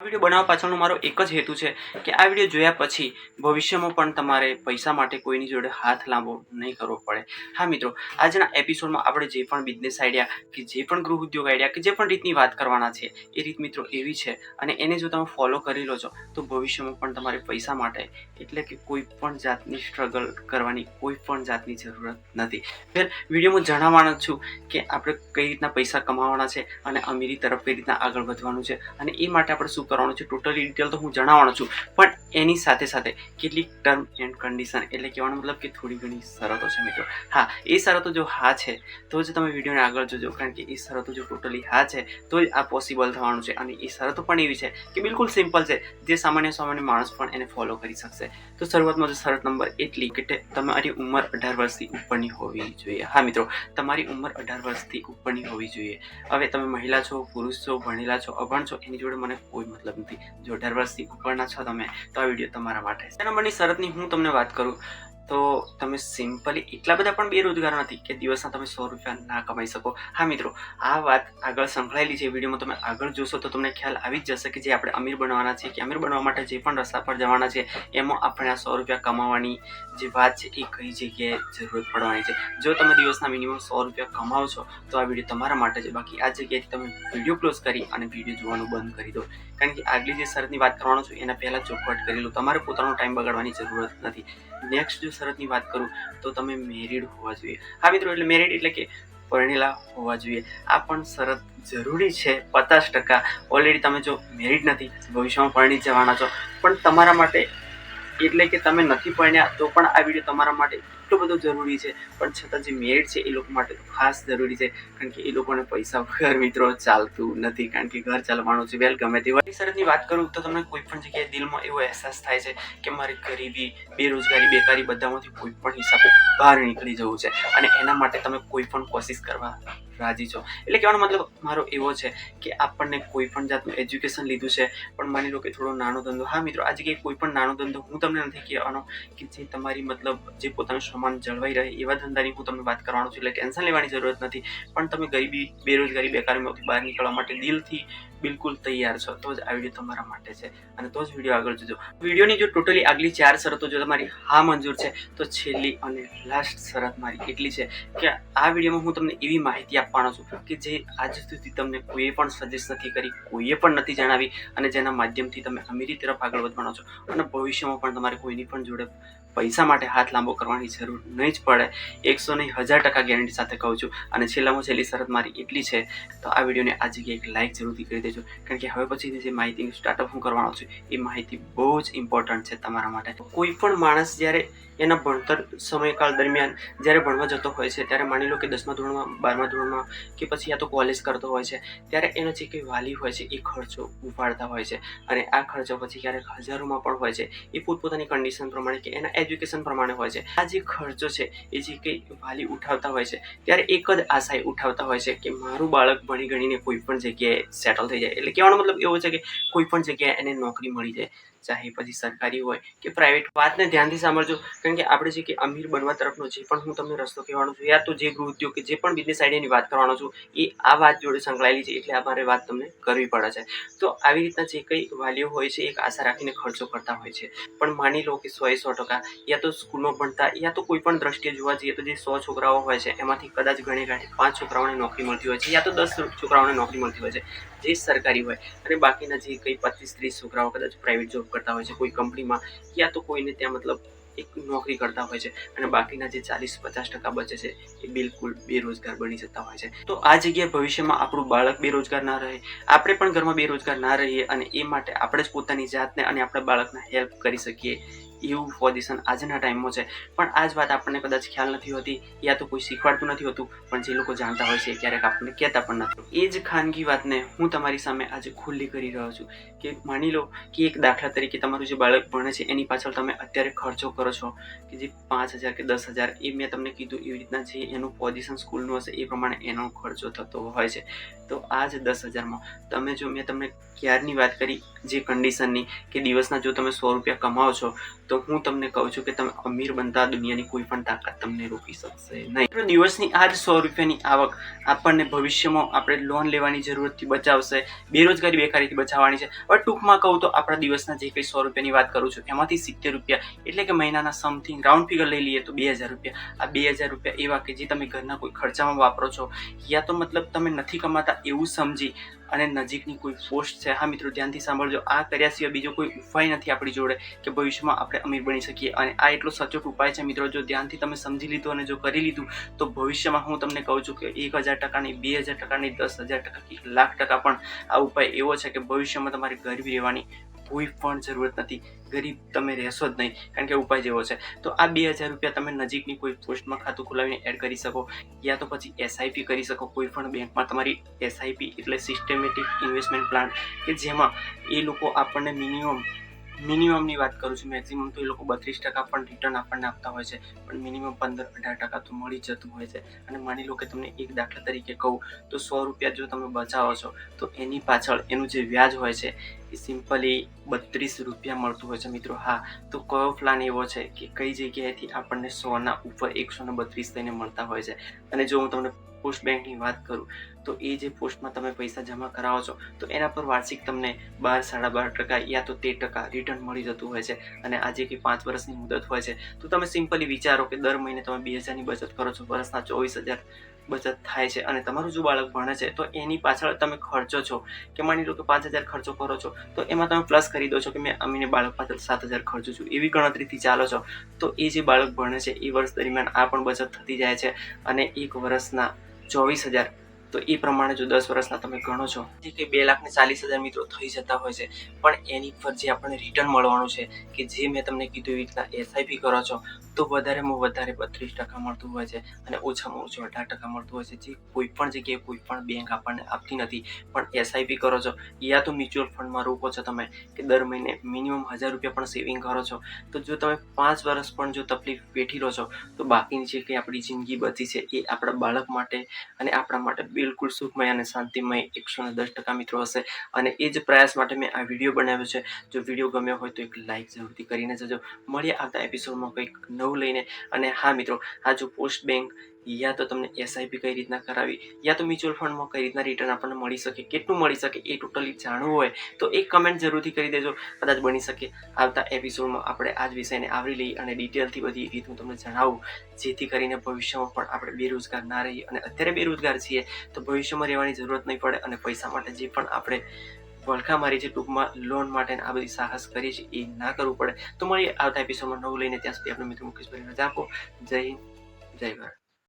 Video બનાવવા પાછળનો મારો એક જ હેતુ છે કે આ વિડીયો જોયા પછી ભવિષ્યમાં પણ તમારે પૈસા માટે કોઈની જોડે હાથ લાંબો નહીં કરવો પડે। હા મિત્રો, આજના એપિસોડમાં આપણે જે પણ બિઝનેસ આઈડિયા કે જે પણ ગૃહ ઉદ્યોગ આઈડિયા કે જે પણ રીતની વાત કરવાના છે એ રીત મિત્રો એવી છે અને એને જો તમે ફોલો કરી લો છો તો ભવિષ્યમાં પણ તમારે પૈસા માટે એટલે કે કોઈ પણ જાતની સ્ટ્રગલ કરવાની કોઈ પણ જાતની જરૂરત નથી। ફેર વિડીયોમાં જણાવવાનો છું કે આપણે કઈ રીતના પૈસા કમાવાના છે અને અમીરી તરફ કઈ રીતના આગળ વધવાનું છે અને એ માટે આપણે શું કરવાનું છે ટોટલી ડિટેલ તો હું જણાવવાનો છું, પણ એની સાથે સાથે કેટલીક ટર્મ એન્ડ કન્ડિશન એટલે કહેવાનો મતલબ કે થોડી ઘણી શરતો છે મિત્રો। હા, એ શરતો જો હા છે તો જ તમે વિડીયોને આગળ જોજો, કારણ કે એ શરતો જો ટોટલી હા છે તો જ આ પોસિબલ થવાનું છે અને એ શરતો પણ એવી છે કે બિલકુલ સિમ્પલ છે, જે સામાન્ય માણસ પણ એને ફોલો કરી શકશે। તો શરૂઆતમાં જો શરત નંબર એટલી કે તમારી ઉંમર 18 વર્ષથી ઉપરની હોવી જોઈએ। હા મિત્રો, તમારી ઉંમર 18 વર્ષથી ઉપરની હોવી જોઈએ। હવે તમે મહિલા છો, પુરુષ છો, ભણેલા છો, અભણ છો, એની જોડે મને કોઈ મતલબ નથી। જો 18 વર્ષથી ઉપરના છો તમે તો આ વિડીયો તમારા માટે છે। નંબરની શરતની હું તમને વાત કરું તો તમે સિમ્પલી એટલા બધા પણ બેરોજગાર નથી કે દિવસના તમે 100 રૂપિયા ના કમાઈ શકો। હા મિત્રો, આ વાત આગળ સંકળાયેલી છે, વિડીયોમાં તમે આગળ જોશો તો તમને ખ્યાલ આવી જ જશે કે જે આપણે અમીર બનવાના છે કે અમીર બનવા માટે જે પણ રસ્તા પર જવાના છે એમાં આપણે આ 100 રૂપિયા કમાવાની જે વાત છે એ કઈ જગ્યાએ જરૂરત પડવાની છે। જો તમે દિવસના મિનિમમ 100 રૂપિયા કમાવો છો તો આ વિડીયો તમારા માટે છે, બાકી આ જગ્યાએથી તમે વિડીયો ક્લોઝ કરી અને વિડીયો જોવાનું બંધ કરી દો, કારણ કે આગલી જે શરતની વાત કરવાનો છું એના પહેલાં ચોખવટ કરી લો, તમારે પોતાનો ટાઈમ બગાડવાની જરૂરત નથી। નેક્સ્ટ જો શરતની વાત કરું તો તમે મેરિડ હોવા જોઈએ। હા મિત્રો, એટલે મેરિડ એટલે કે પરણેલા હોવા જોઈએ। આ પણ શરત જરૂરી છે 50%। ઓલરેડી તમે જો મેરિડ નથી, ભવિષ્યમાં પરણી જવાના છો, પણ તમારા માટે એટલે કે તમે નથી પરણ્યા તો પણ આ વિડીયો તમારા માટે એટલો બધો જરૂરી છે, પણ છતાં જે મેરિડ છે એ લોકો માટે તો ખાસ જરૂરી છે, કારણ કે એ લોકોને પૈસા વગર મિત્રો ચાલતું નથી, કારણ કે ઘર ચાલવાનું છે વેલ ગમે તે શરતની વાત કરું તો તમને કોઈ પણ જગ્યાએ દિલમાં એવો અહેસાસ થાય છે કે મારી ગરીબી, બેરોજગારી, બેકારી બધામાંથી કોઈ પણ હિસાબે બહાર નીકળી જવું છે અને એના માટે તમે કોઈ પણ કોશિશ કરવા રાજી છો। એટલે કહેવાનો મતલબ મારો એવો છે કે આપણને કોઈ પણ જાતનું એજ્યુકેશન લીધું છે પણ માની લો કે થોડો નાનો ધંધો, હા મિત્રો આ જગ્યાએ કોઈ પણ નાનો ધંધો હું તમને નથી કહેવાનો કે જે તમારી મતલબ જે પોતાનું સામાન જળવાઈ રહે એવા ધંધાની હું તમને વાત કરવાનો છું, એટલે ટેન્શન લેવાની જરૂરત નથી, પણ તમે ગરીબી, બેરોજગારી, બેકારીમાંથી બહાર નીકળવા માટે દિલથી બિલકુલ તૈયાર છો તો જ આ વિડીયો તમારા માટે છે અને તો જ વિડીયો આગળ જોજો। વિડીયોની જો ટોટલી આગલી 4 શરતો જો તમારી હા મંજૂર છે તો છેલ્લી અને લાસ્ટ શરત મારી એટલી છે કે આ વિડીયોમાં હું તમને એવી માહિતી આપવાનો છું કે જે આજ સુધી તમને કોઈએ પણ સજેસ્ટ નથી કરી, કોઈએ પણ નથી જણાવી અને જેના માધ્યમથી તમે અમીરી તરફ આગળ વધવાનો છો અને ભવિષ્યમાં પણ તમારે કોઈની પણ જોડે પૈસા માટે હાથ લાંબો કરવાની જરૂર નહીં જ પડે। 100 નહીં 1000% ગેરંટી સાથે કહું છું। અને છેલ્લામાં છેલ્લી શરત મારી એટલી છે તો આ વિડીયોને આ જગ્યાએ એક લાઇક જરૂરથી કરી દેજો, કારણ કે હવે પછીની જે માહિતીનું સ્ટાર્ટઅપ હું કરવાનો છું એ માહિતી બહુ જ ઇમ્પોર્ટન્ટ છે તમારા માટે। કોઈ પણ માણસ જ્યારે એના ભણતર સમયકાળ દરમિયાન જ્યારે ભણવા જતો હોય છે ત્યારે માની લો કે 10મા ધોરણમાં, 12મા ધોરણમાં કે પછી યા તો કોલેજ કરતો હોય છે ત્યારે એનો જે કંઈ વાલી હોય છે એ ખર્ચો ઉપાડતા હોય છે અને આ ખર્ચો પછી ક્યારેક હજારોમાં પણ હોય છે, એ પોતપોતાની કન્ડિશન પ્રમાણે કે એના એજ્યુકેશન પ્રમાણે હોય છે। આ જે ખર્ચો છે એ જે કંઈ વાલી ઉઠાવતા હોય છે ત્યારે એક જ આશાએ ઉઠાવતા હોય છે કે મારું બાળક ભણી ગણીને કોઈ પણ જગ્યાએ સેટલ થઈ જાય, એટલે કહેવાનો મતલબ એવો છે કે કોઈ પણ જગ્યાએ એને નોકરી મળી જાય, ચાહે પછી સરકારી હોય કે પ્રાઇવેટ। વાતને ધ્યાનથી સાંભળજો, કારણ કે આપણે જે કે અમીર બનવા તરફનો જે પણ હું તમને રસ્તો કહેવાનો છું યા તો જે ગૃહ ઉદ્યોગ કે જે પણ બિઝનેસ આઈડિયાની વાત કરવાનો છું એ આ વાત જોડે સંકળાયેલી છે, એટલે આ મારે વાત તમને કરવી પડે છે। તો આવી રીતના જે કંઈ વાલીઓ હોય છે એક આશા રાખીને ખર્ચો કરતા હોય છે, પણ માની લો કે 100% યા તો સ્કૂલમાં ભણતા યા તો કોઈ પણ દ્રષ્ટિએ જોવા જઈએ તો જે 100 છોકરાઓ હોય છે એમાંથી કદાચ ગણી ગાંઠે 5 છોકરાઓને નોકરી મળતી હોય છે યા તો 10 છોકરાઓને નોકરી મળતી હોય છે જે સરકારી હોય, અને બાકીના જે કંઈ 25-30 છોકરાઓ કદાચ પ્રાઇવેટ જોબ કરતા હોય છે કોઈ કંપનીમાં યા તો કોઈને ત્યાં મતલબ એક નોકરી કરતા હોય છે અને બાકીના જે 40-50% બચે છે એ બિલકુલ બેરોજગાર બની જતા હોય છે। તો આ જગ્યાએ ભવિષ્યમાં આપણું બાળક બેરોજગાર ના રહે, આપણે પણ ઘરમાં બેરોજગાર ના રહીએ અને એ માટે આપણે જ પોતાની જાતને અને આપણા બાળકને હેલ્પ કરી શકીએ એવું પોઝિશન આજના ટાઈમમાં છે। પણ આ જ વાત આપણને કદાચ ખ્યાલ નથી હોતી યા તો કોઈ શીખવાડતું નથી હોતું, પણ જે લોકો જાણતા હોય છે ક્યારેક આપણને કહેતા પણ નથી। એ જ ખાનગી વાતને હું તમારી સામે આજે ખુલ્લી કરી રહ્યો છું કે માની લો કે એક દાખલા તરીકે તમારું જે બાળક ભણે છે એની પાછળ તમે અત્યારે ખર્ચો કરો છો કે જે 5000 કે 10,000, એ મેં તમને કીધું એવી રીતના જે એનું પોઝિશન સ્કૂલનું હશે એ પ્રમાણે એનો ખર્ચો થતો હોય છે। તો આ જ 10,000માં તમે જો મેં તમને ક્યારની વાત કરી જે કન્ડિશનની કે દિવસના જો તમે 100 રૂપિયા કમાવો છો તો હું તમને કહું છું કે તમે અમીર બનતા દુનિયાની કોઈ પણ તાકાત તમને રોકી શકશે નહીં. દિવસની આ જ 100 રૂપિયાની આવક આપણને ભવિષ્યમાં આપણે લોન લેવાની જરૂરતથી બચાવશે, બેરોજગારી બેકારીથી બચાવવાની છે. હવે ટૂંકમાં કહું તો આપણા દિવસના જે કંઈ 100 રૂપિયાની વાત કરું છું એમાંથી 70 રૂપિયા એટલે કે મહિનાના સમથિંગ રાઉન્ડ ફિગર લઈ લઈએ તો 2000 રૂપિયા. આ 2000 રૂપિયા એવા કે જે તમે ઘરના કોઈ ખર્ચામાં વાપરો છો, યા તો મતલબ તમે નથી કમાતા એવું સમજી અને નજીકની કોઈ પોસ્ટ છે. હા મિત્રો, ધ્યાનથી સાંભળજો. આ કર્યા સિવાય બીજો કોઈ ઉપાય નથી આપણી જોડે કે ભવિષ્યમાં આપણે અમીર બની શકીએ. અને આ એટલો સચોટ ઉપાય છે મિત્રો, જો ધ્યાનથી તમે સમજી લીધું અને જો કરી લીધું તો ભવિષ્યમાં હું તમને કહું છું કે 1000% નહીં, 2000% નહીં, 10,000%, 1,00,000% પણ આ ઉપાય એવો છે કે ભવિષ્યમાં તમારે ગરીબ રહેવાની કોઈ પણ જરૂરત નથી. ગરીબ તમે રહેશો જ નહીં, કારણ કે ઉપાય જેવો છે. તો આ 2000 રૂપિયા તમે નજીકની કોઈ પોસ્ટમાં ખાતું ખોલાવીને એડ કરી શકો, યા તો પછી એસઆઈપી કરી શકો. કોઈ પણ બેંકમાં તમારી એસઆઈપી એટલે સિસ્ટમેટિક ઇન્વેસ્ટમેન્ટ પ્લાન, કે જેમાં એ લોકો આપણને મિનિમમની વાત કરું છું, મેક્સિમમ તો એ લોકો 32% પણ રિટર્ન આપણને આપતા હોય છે, પણ મિનિમમ 15-18% તો મળી જતું હોય છે. અને માની લો કે તમને એક દાખલા તરીકે કહું તો 100 રૂપિયા જો તમે બચાવો છો તો એની પાછળ એનું જે વ્યાજ હોય છે એ સિમ્પલી 32 રૂપિયા મળતું હોય છે મિત્રો. હા, તો કયો પ્લાન એવો છે કે કઈ જગ્યાએથી આપણને 100ના ઉપર 132 થઈને મળતા હોય છે. અને જો હું તમને પોસ્ટ બેંકની વાત કરું તો એ જે પોસ્ટમાં તમે પૈસા જમા કરાવો છો તો એના પર વાર્ષિક તમને 12-12.5% યા તો 13% રિટર્ન મળી જતું હોય છે. અને આજે કે 5 વર્ષની મુદત હોય છે તો તમે સિમ્પલી વિચારો કે દર મહિને તમે 2000ની બચત કરો છો, વર્ષના 24,000 બચત થાય છે. અને તમારું જો બાળક ભણે છે તો એની પાછળ તમે ખર્ચો છો કે માની લો કે 5,000 ખર્ચો કરો છો તો એમાં તમે પ્લસ કરી દો છો કે મેં અમીને બાળક પાછળ 7,000 ખર્ચું છું, એવી ગણતરીથી ચાલો છો. તો એ જે બાળક ભણે છે એ વર્ષ દરમિયાન આ પણ બચત થતી જાય છે. અને એક વર્ષના 24,000, તો એ પ્રમાણે જો 10 વર્ષના તમે ગણો છો જે કે 2,40,000 મિત્રો થઈ જતા હોય છે. પણ એની પર જે આપણને રિટર્ન મળવાનું છે કે જે મેં તમને કીધું એવી રીતના એસઆઈપી કરો છો તો વધારેમાં વધારે 32% મળતું હોય છે અને ઓછામાં ઓછું 18% મળતું હોય છે, જે કોઈ પણ જગ્યાએ કોઈ પણ બેંક આપણને આપતી નથી. પણ એસઆઈપી કરો છો યા તો મ્યુચ્યુઅલ ફંડમાં રોકો છો તમે કે દર મહિને મિનિમમ 1,000 રૂપિયા પણ સેવિંગ કરો છો, તો જો તમે 5 વર્ષ પણ જો તકલીફ વેઠી લો છો તો બાકીની જે કંઈ આપણી જિંદગી બચી છે એ આપણા બાળક માટે અને આપણા માટે બિલકુલ સુખમય અને શાંતિમય 110% મિત્રો હશે. અને એ જ પ્રયાસ માટે મેં આ વિડીયો બનાવ્યો છે. જો વિડીયો ગમ્યો હોય તો એક લાઇક જરૂરથી કરીને જજો. મળીએ આવતા એપિસોડમાં કંઈક નવું લઈને. અને હા મિત્રો, આ જો પોસ્ટ બેંક યા તો તમને એસઆઈપી કઈ રીતના કરાવી યા તો મ્યુચ્યુઅલ ફંડમાં કઈ રીતના રિટર્ન આપણને મળી શકે, કેટલું મળી શકે એ ટોટલી જાણવું હોય તો એક કમેન્ટ જરૂરથી કરી દેજો. કદાચ બની શકે આવતા એપિસોડમાં આપણે આ જ વિષયને આવરી લઈએ અને ડિટેલથી બધી રીત હું તમને જણાવું, જેથી કરીને ભવિષ્યમાં પણ આપણે બેરોજગાર ના રહીએ. અને અત્યારે બેરોજગાર છીએ તો ભવિષ્યમાં રહેવાની જરૂરત નહીં પડે. અને પૈસા માટે જે પણ આપણે વળખા મારી છે ટૂંકમાં લોન માટે આ બધી સાહસ કરી છે એ ના કરવું પડે. તો મળીએ આવતા એપિસોડમાં નવું લઈને. ત્યાં સુધી આપણે મિત્રો મુકેશભાઈ રજા આપો. જય હિન્દ, જય ભારત.